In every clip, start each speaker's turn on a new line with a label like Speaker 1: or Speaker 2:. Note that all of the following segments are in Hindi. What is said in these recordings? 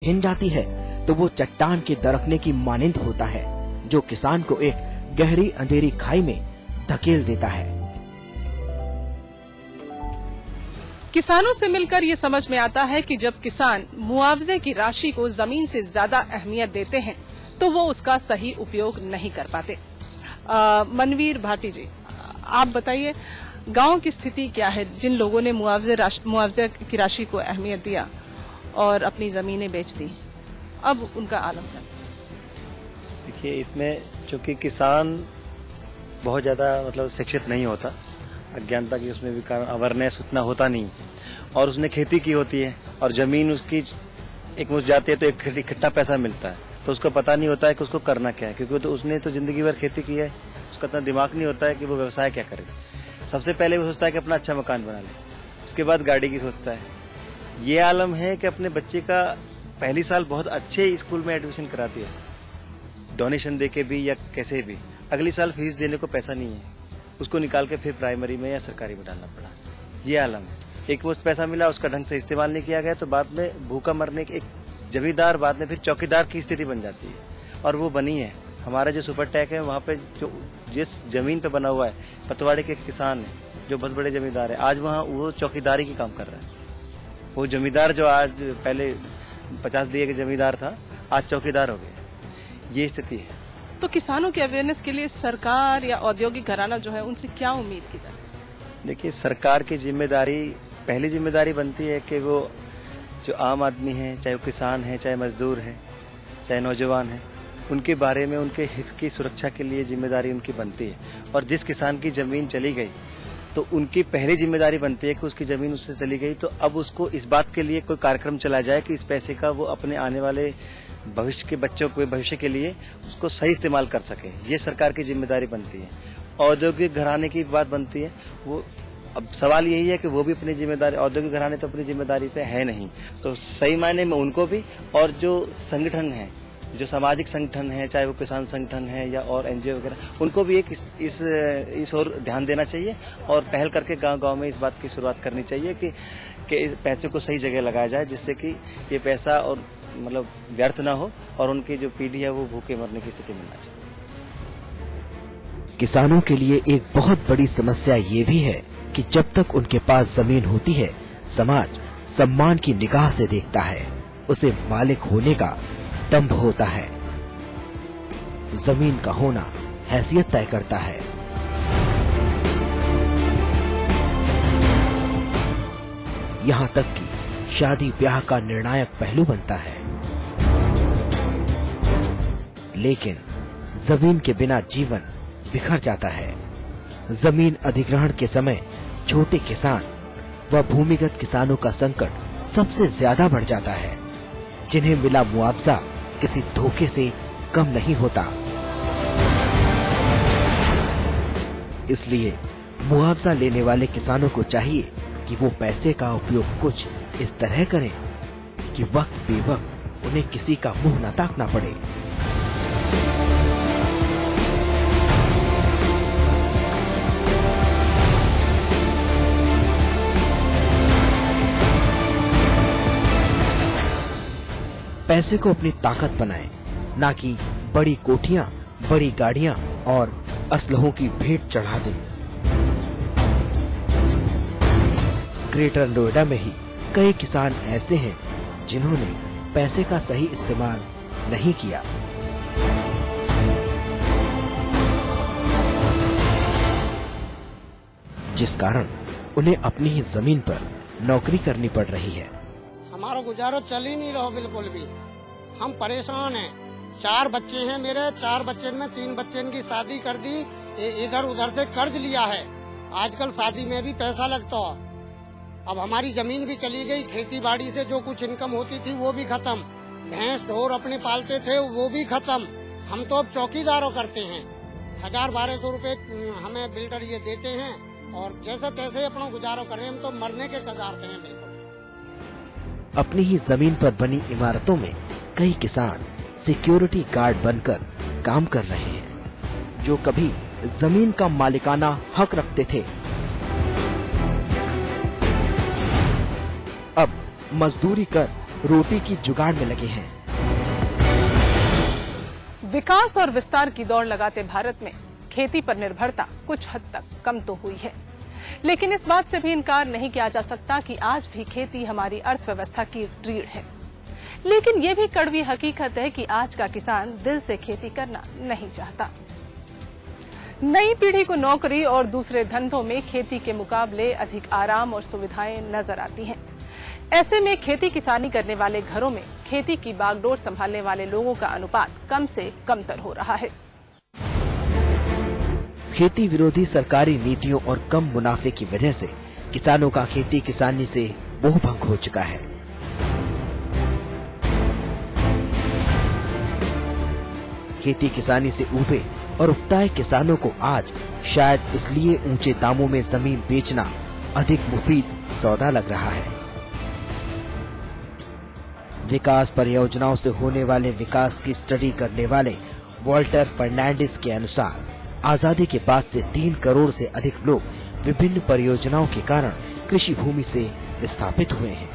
Speaker 1: हिन जाती है तो वो चट्टान के दरकने की मानिंद होता है, जो किसान को एक गहरी अंधेरी खाई में धकेल देता है।
Speaker 2: किसानों से मिलकर ये समझ में आता है कि जब किसान मुआवजे की राशि को जमीन से ज्यादा अहमियत देते हैं तो वो उसका सही उपयोग नहीं कर पाते। मनवीर भाटी जी, आप बताइए गांव की स्थिति क्या है जिन लोगों ने मुआवजे की राशि को अहमियत दिया और अपनी जमीनें बेच दी, अब उनका आलम क्या?
Speaker 3: देखिए, इसमें चूंकि किसान बहुत ज्यादा मतलब शिक्षित नहीं होता, अज्ञानता की उसमें भी कारण अवेयरनेस उतना होता नहीं, और उसने खेती की होती है और जमीन उसकी एक मुश्त जाती है तो एक इकट्ठा पैसा मिलता है, तो उसको पता नहीं होता है कि उसको करना क्या है, क्योंकि तो उसने तो जिंदगी भर खेती की है, उसका इतना दिमाग नहीं होता है कि वो व्यवसाय क्या करे। सबसे पहले वो सोचता है कि अपना अच्छा मकान बना ले, उसके बाद गाड़ी की सोचता है। ये आलम है कि अपने बच्चे का पहली साल बहुत अच्छे स्कूल में एडमिशन करा दिया, डोनेशन दे के भी या कैसे भी, अगली साल फीस देने को पैसा नहीं है, उसको निकाल के फिर प्राइमरी में या सरकारी में डालना पड़ा। ये आलम है। एक वो पैसा मिला, उसका ढंग से इस्तेमाल नहीं किया गया तो बाद में भूखा मरने के एक जमींदार बाद में फिर चौकीदार की स्थिति बन जाती है, और वो बनी है। हमारा जो सुपर टैक है वहाँ पे जो जिस जमीन पे बना हुआ है, पतवाड़े के किसान है जो बहुत बड़े जमींदार है, आज वहाँ वो चौकीदारी की काम कर रहा है। वो जमींदार जो आज पहले 50 बीघे के जमींदार था, आज चौकीदार हो गया। ये स्थिति है।
Speaker 2: तो किसानों के अवेयरनेस के लिए सरकार या औद्योगिक घराना जो है उनसे क्या उम्मीद की जाती है?
Speaker 3: देखिए, सरकार की जिम्मेदारी, पहली जिम्मेदारी बनती है कि वो जो आम आदमी है, चाहे वो किसान है, चाहे मजदूर है, चाहे नौजवान है, उनके बारे में उनके हित की सुरक्षा के लिए जिम्मेदारी उनकी बनती है। और जिस किसान की जमीन चली गई तो उनकी पहली जिम्मेदारी बनती है कि उसकी जमीन उससे चली गई तो अब उसको इस बात के लिए कोई कार्यक्रम चला जाए कि इस पैसे का वो अपने आने वाले भविष्य के बच्चों के भविष्य के लिए उसको सही इस्तेमाल कर सके। ये सरकार की जिम्मेदारी बनती है। औद्योगिक घराने की बात बनती है, वो अब सवाल यही है कि वो भी अपनी जिम्मेदारी, औद्योगिक घराने तो अपनी जिम्मेदारी पे है नहीं, तो सही मायने में उनको भी, और जो संगठन है, जो सामाजिक संगठन है, चाहे वो किसान संगठन है या और एनजीओ वगैरह, उनको भी एक इस ओर ध्यान देना चाहिए और पहल करके गांव-गांव में इस बात की शुरुआत करनी चाहिए कि इस पैसे को सही जगह लगाया जाए, जिससे कि ये पैसा और मतलब व्यर्थ ना हो और उनकी जो पीढ़ी है वो भूखे मरने की स्थिति में ना जाए।
Speaker 1: किसानों के लिए एक बहुत बड़ी समस्या ये भी है कि जब तक उनके पास जमीन होती है, समाज सम्मान की निगाह से देखता है, उसे मालिक होने का दंभ होता है। जमीन का होना हैसियत तय करता है। यहाँ तक कि शादी ब्याह का निर्णायक पहलू बनता है। लेकिन जमीन के बिना जीवन बिखर जाता है। जमीन अधिग्रहण के समय छोटे किसान व भूमिगत किसानों का संकट सबसे ज्यादा बढ़ जाता है, जिन्हें मिला मुआवजा किसी धोखे से कम नहीं होता। इसलिए मुआवजा लेने वाले किसानों को चाहिए कि वो पैसे का उपयोग कुछ इस तरह करें कि वक्त बेवक्त उन्हें किसी का मुंह न ताकना पड़े। पैसे को अपनी ताकत बनाएं, ना कि बड़ी कोठियां, बड़ी गाड़ियां और असलहों की भेंट चढ़ा दें। ग्रेटर नोएडा में ही कई किसान ऐसे हैं जिन्होंने पैसे का सही इस्तेमाल नहीं किया। जिस कारण उन्हें अपनी ही जमीन पर नौकरी करनी पड़ रही है।
Speaker 4: हमारा गुजारा चल ही नहीं रहा बिल्कुल भी। हम परेशान हैं। 4 बच्चे हैं मेरे, 4 बच्चे में 3 बच्चे की शादी कर दी, इधर उधर से कर्ज लिया है। आजकल शादी में भी पैसा लगता है। अब हमारी जमीन भी चली गई, खेती बाड़ी से जो कुछ इनकम होती थी वो भी खत्म, भैंस ढोर अपने पालते थे वो भी खत्म। हम तो अब चौकीदारों करते हैं। 1000-1200 रुपए हमें बिल्डर ये देते हैं और जैसे तैसे अपना गुजारा कर रहे हैं। हम तो मरने के कगार पे हैं बिल्कुल।
Speaker 1: अपनी ही जमीन पर बनी इमारतों में कई किसान सिक्योरिटी गार्ड बनकर काम कर रहे हैं, जो कभी जमीन का मालिकाना हक रखते थे। अब मजदूरी कर रोटी की जुगाड़ में लगे हैं।
Speaker 2: विकास और विस्तार की दौड़ लगाते भारत में खेती पर निर्भरता कुछ हद तक कम तो हुई है, लेकिन इस बात से भी इनकार नहीं किया जा सकता कि आज भी खेती हमारी अर्थव्यवस्था की रीढ़ है। लेकिन ये भी कड़वी हकीकत है कि आज का किसान दिल से खेती करना नहीं चाहता। नई पीढ़ी को नौकरी और दूसरे धंधों में खेती के मुकाबले अधिक आराम और सुविधाएं नजर आती हैं। ऐसे में खेती किसानी करने वाले घरों में खेती की बागडोर संभालने वाले लोगों का अनुपात कम से कमतर हो रहा है।
Speaker 1: खेती विरोधी सरकारी नीतियों और कम मुनाफे की वजह से किसानों का खेती किसानी से मोह भंग हो चुका है। खेती किसानी से ऊबे और उकताए किसानों को आज शायद इसलिए ऊंचे दामों में जमीन बेचना अधिक मुफीद सौदा लग रहा है। विकास परियोजनाओं से होने वाले विकास की स्टडी करने वाले वॉल्टर फर्नांडिस के अनुसार आजादी के बाद से 3 करोड़ से अधिक लोग विभिन्न परियोजनाओं के कारण कृषि भूमि से विस्थापित हुए हैं।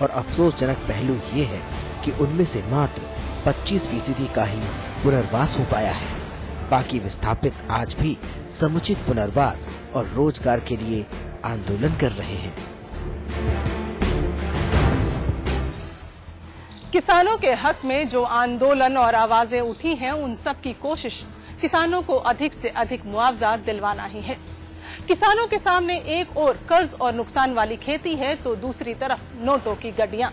Speaker 1: और अफसोसजनक पहलू ये है कि उनमें से मात्र 25% का ही पुनर्वास हो पाया है। बाकी विस्थापित आज भी समुचित पुनर्वास और रोजगार के लिए आंदोलन कर रहे हैं।
Speaker 2: किसानों के हक में जो आंदोलन और आवाजें उठी हैं, उन सब की कोशिश किसानों को अधिक से अधिक मुआवजा दिलवाना ही है। किसानों के सामने एक ओर कर्ज और नुकसान वाली खेती है, तो दूसरी तरफ नोटों की गड्डियां।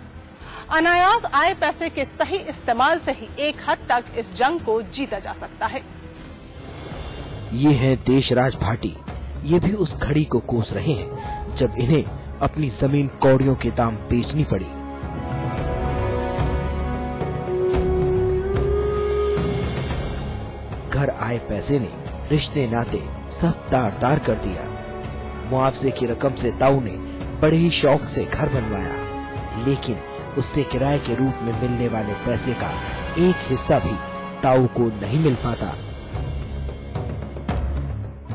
Speaker 2: अनायास आए पैसे के सही इस्तेमाल से ही एक हद तक इस जंग को जीता जा सकता है।
Speaker 1: ये है देशराज भाटी। ये भी उस घड़ी को कोस रहे हैं जब इन्हें अपनी जमीन कौड़ियों के दाम बेचनी पड़ी। घर आए पैसे ने रिश्ते नाते सब तार-तार कर दिया। मुआवजे की रकम से ताऊ ने बड़े ही शौक से घर बनवाया, लेकिन उससे किराए के रूप में मिलने वाले पैसे का एक हिस्सा भी ताऊ को नहीं मिल पाता।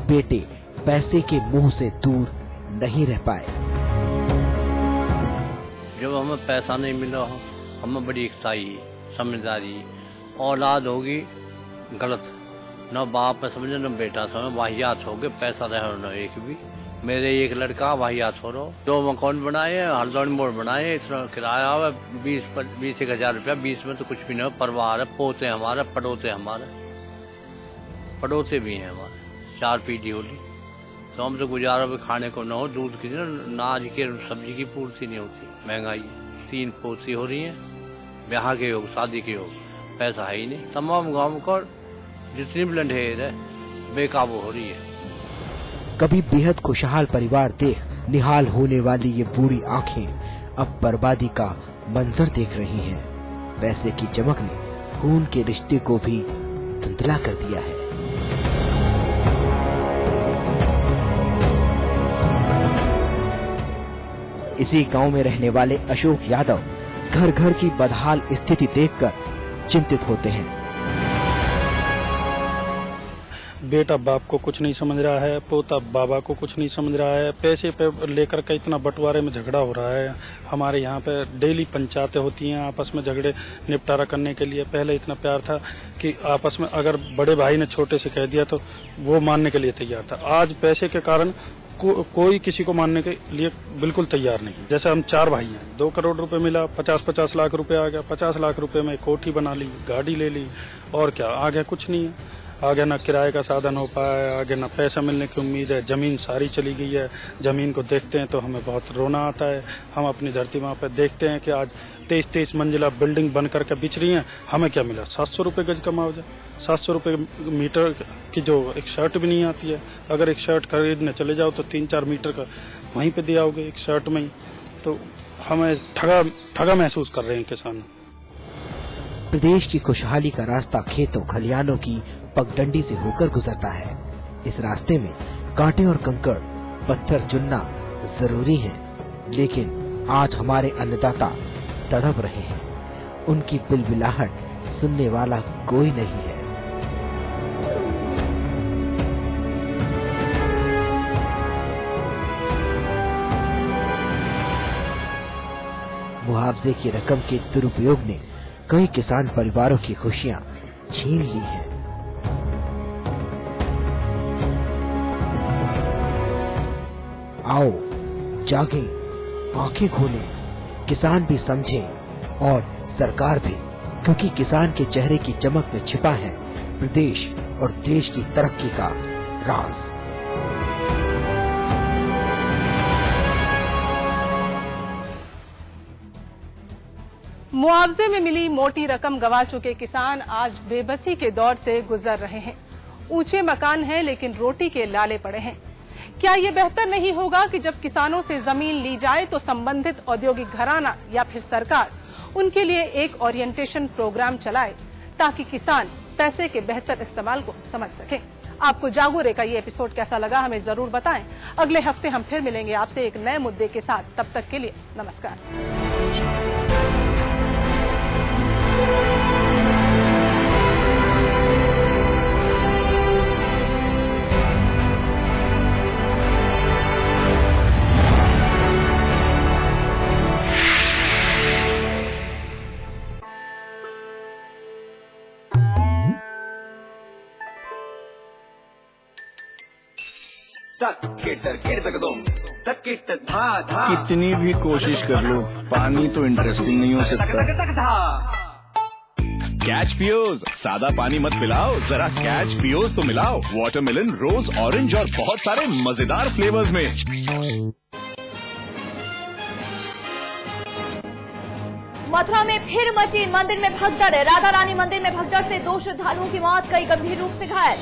Speaker 1: बेटे पैसे के मुंह से दूर नहीं रह पाए।
Speaker 5: जब हमें पैसा नहीं मिला, हमें बड़ी इकसाई समझदारी औलाद होगी गलत, न बाप समझे न बेटा समझे, वाहियात हो गए, पैसा रहे न एक भी। मेरे एक लड़का वाहियात हो रहा, 2 मकान बनाए, हल्द्वानी मोड़ बनाए, इतना किराया हुआ 20-21 रुपया। 20 में तो कुछ भी नहीं, परिवार है, पोते हमारे, पड़ोते भी हैं हमारे, 4 पीढ़ी होली। तो हम तो गुजारा भी खाने को न हो, दूध की नाज के सब्जी की पूर्ति नहीं होती, महंगाई 3 पोती हो रही है, ब्याह के योग शादी के योग, पैसा है ही नहीं। तमाम गाँव को जितनी भी लंढेर है बेकाबू हो रही है।
Speaker 1: कभी बेहद खुशहाल परिवार देख निहाल होने वाली ये बूढ़ी आंखें अब बर्बादी का मंजर देख रही हैं। पैसे की चमक ने खून के रिश्ते को भी धुंधला कर दिया है। इसी गांव में रहने वाले अशोक यादव घर घर की बदहाल स्थिति देखकर चिंतित होते हैं।
Speaker 6: बेटा बाप को कुछ नहीं समझ रहा है, पोता बाबा को कुछ नहीं समझ रहा है, पैसे पे लेकर के इतना बंटवारे में झगड़ा हो रहा है। हमारे यहाँ पे डेली पंचायतें होती हैं आपस में झगड़े निपटारा करने के लिए। पहले इतना प्यार था कि आपस में अगर बड़े भाई ने छोटे से कह दिया तो वो मानने के लिए तैयार था। आज पैसे के कारण कोई किसी को मानने के लिए बिल्कुल तैयार नहीं। जैसे हम 4 भाई हैं, 2 करोड़ रुपए मिला, 50-50 लाख रुपए आ गया। 50 लाख रुपए में कोठी बना ली, गाड़ी ले ली, और क्या आगे कुछ नहीं है। आगे ना किराए का साधन हो पाया, आगे ना पैसा मिलने की उम्मीद है। जमीन सारी चली गई है। जमीन को देखते हैं तो हमें बहुत रोना आता है। हम अपनी धरती माँ पे देखते हैं कि आज 23 मंजिला बिल्डिंग बन करके बिछ रही हैं। हमें क्या मिला? 700 रुपये गज का मुआवजा, 700 रुपये मीटर की जो एक शर्ट भी नहीं आती है। अगर एक शर्ट खरीदने चले जाओ तो 3-4 मीटर का वहीं पे दिया होगा एक शर्ट में ही। तो हमें ठगा महसूस कर रहे हैं किसान।
Speaker 1: प्रदेश की खुशहाली का रास्ता खेतों खलिहानों की पगडंडी से होकर गुजरता है। इस रास्ते में कांटे और कंकड़ पत्थर चुनना जरूरी है, लेकिन आज हमारे अन्नदाता तड़प रहे हैं। उनकी बिलबिलाहट सुनने वाला कोई नहीं है। मुआवजे की रकम के दुरुपयोग ने कई किसान परिवारों की खुशियां छीन ली हैं। आओ जागे, आंखें खोलें, किसान भी समझे और सरकार भी, क्योंकि किसान के चेहरे की चमक में छिपा है प्रदेश और देश की तरक्की का राज।
Speaker 2: मुआवजे में मिली मोटी रकम गंवा चुके किसान आज बेबसी के दौर से गुजर रहे हैं। ऊंचे मकान हैं लेकिन रोटी के लाले पड़े हैं। क्या ये बेहतर नहीं होगा कि जब किसानों से जमीन ली जाए तो संबंधित औद्योगिक घराना या फिर सरकार उनके लिए एक ओरिएंटेशन प्रोग्राम चलाए ताकि किसान पैसे के बेहतर इस्तेमाल को समझ सके। आपको जागोरे का ये एपिसोड कैसा लगा हमें जरूर बताएं। अगले हफ्ते हम फिर मिलेंगे आपसे एक नए मुद्दे के साथ। तब तक के लिए नमस्कार।
Speaker 7: कितनी भी कोशिश कर लो, पानी तो इंटरेस्टिंग नहीं हो सकता।
Speaker 8: कैच पियोज, सादा पानी मत पिलाओ, जरा कैच पियोज तो मिलाओ। वाटरमेलन, रोज, ऑरेंज और बहुत सारे मजेदार फ्लेवर्स में।
Speaker 9: मथुरा में फिर मची मंदिर में भगदड़। राधा रानी मंदिर में भगदड़ से 2 श्रद्धालुओं की मौत, कई गंभीर रूप से घायल।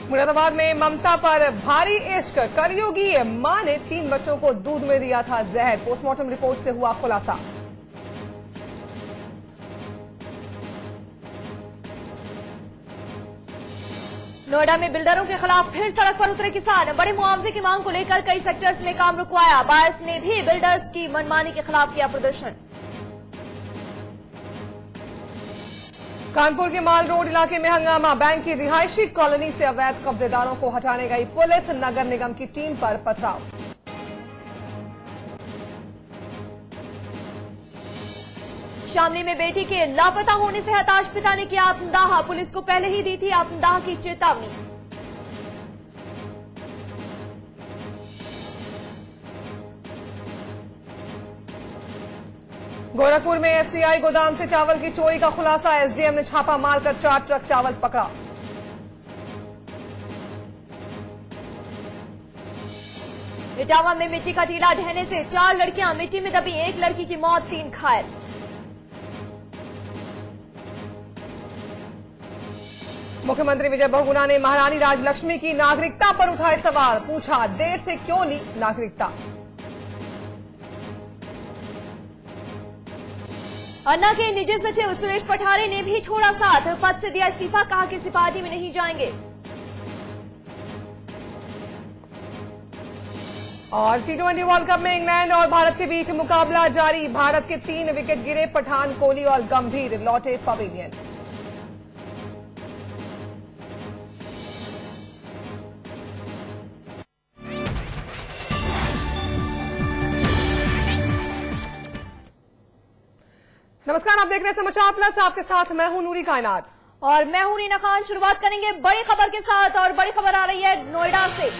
Speaker 2: मुरादाबाद में ममता पर भारी इश्क, करयोगी मां ने 3 बच्चों को दूध में दिया था जहर। पोस्टमार्टम रिपोर्ट से हुआ खुलासा।
Speaker 9: नोएडा में बिल्डरों के खिलाफ फिर सड़क पर उतरे किसान। बड़े मुआवजे की मांग को लेकर कई सेक्टर्स में काम रुकवाया। बायस ने भी बिल्डर्स की मनमानी के खिलाफ किया प्रदर्शन।
Speaker 2: कानपुर के माल रोड इलाके में हंगामा। बैंक की रिहायशी कॉलोनी से अवैध कब्जेदारों को हटाने गई पुलिस। नगर निगम की टीम पर पथराव।
Speaker 9: शामली में बेटी के लापता होने से हताश पिता ने किया आत्मदाह। पुलिस को पहले ही दी थी आत्मदाह की चेतावनी।
Speaker 2: गोरखपुर में एफसीआई गोदाम से चावल की चोरी का खुलासा। एसडीएम ने छापा मारकर 4 ट्रक चावल पकड़ा।
Speaker 9: इटावा में मिट्टी का टीला ढहने से 4 लड़कियां मिट्टी में दबी। 1 लड़की की मौत, 3 घायल।
Speaker 2: मुख्यमंत्री विजय बहुगुणा ने महारानी राजलक्ष्मी की नागरिकता पर उठाए सवाल। पूछा, देर से क्यों ली नागरिकता।
Speaker 9: अन्ना के निजी सचिव सुरेश पठारे ने भी छोड़ा साथ। पद से दिया इस्तीफा, कहा कि सिपाही में नहीं जाएंगे।
Speaker 2: और T20 वर्ल्ड कप में इंग्लैंड और भारत के बीच मुकाबला जारी। भारत के 3 विकेट गिरे। पठान, कोहली और गंभीर लौटे पवेलियन। नमस्कार, आप देख रहे हैं समाचार प्लस। आपके साथ मैं हूं नूरी कायनात
Speaker 9: और मैं हूं रीना खान। शुरुआत करेंगे बड़ी खबर के साथ और बड़ी खबर आ रही है नोएडा से।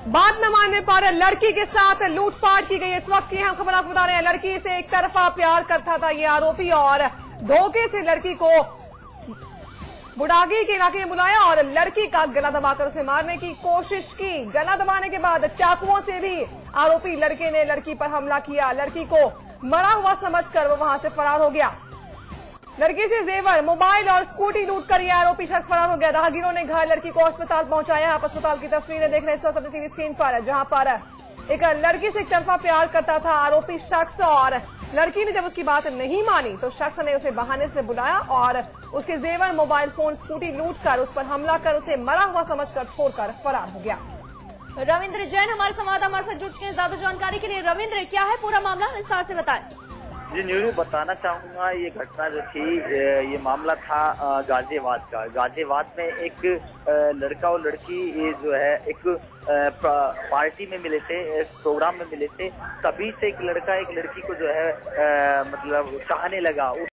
Speaker 2: बात न मानने पर लड़की के साथ लूटपाट की गई। इस वक्त की हम खबर आपको बता रहे हैं। लड़की से एक तरफा प्यार करता था ये आरोपी और धोखे से लड़की को बुडागी के इलाके में बुलाया और लड़की का गला दबाकर उसे मारने की कोशिश की। गला दबाने के बाद चाकुओं से भी आरोपी लड़के ने लड़की पर हमला किया। लड़की को मरा हुआ समझकर वो वहां से फरार हो गया। लड़की से जेवर, मोबाइल और स्कूटी लूट कर यह आरोपी शख्स फरार हो गया। राहगीरों ने घायल लड़की को अस्पताल पहुंचाया। आप अस्पताल की तस्वीरें देख रहे हैं इस वक्त टीवी स्क्रीन पर, जहां पर एक लड़की से एक तरफा प्यार करता था आरोपी शख्स और लड़की ने जब उसकी बात नहीं मानी तो शख्स ने उसे बहाने से बुलाया और उसके जेवर, मोबाइल फोन, स्कूटी लूट कर उस पर हमला कर उसे मरा हुआ समझकर छोड़कर फरार हो गया।
Speaker 9: रविंद्र जैन हमारे संवाददाता हमारे साथ जुड़ चुके हैं ज्यादा जानकारी के लिए। रविंद्र, क्या है पूरा मामला, विस्तार से बताएं।
Speaker 10: जी न्यूज़ बताना चाहूँगा, ये घटना जो थी, ये मामला था गाजियाबाद का। गाजियाबाद में एक लड़का और लड़की जो है एक पार्टी में मिले थे, एक प्रोग्राम में मिले थे। तभी से एक लड़का एक लड़की को जो है मतलब चाहने लगा।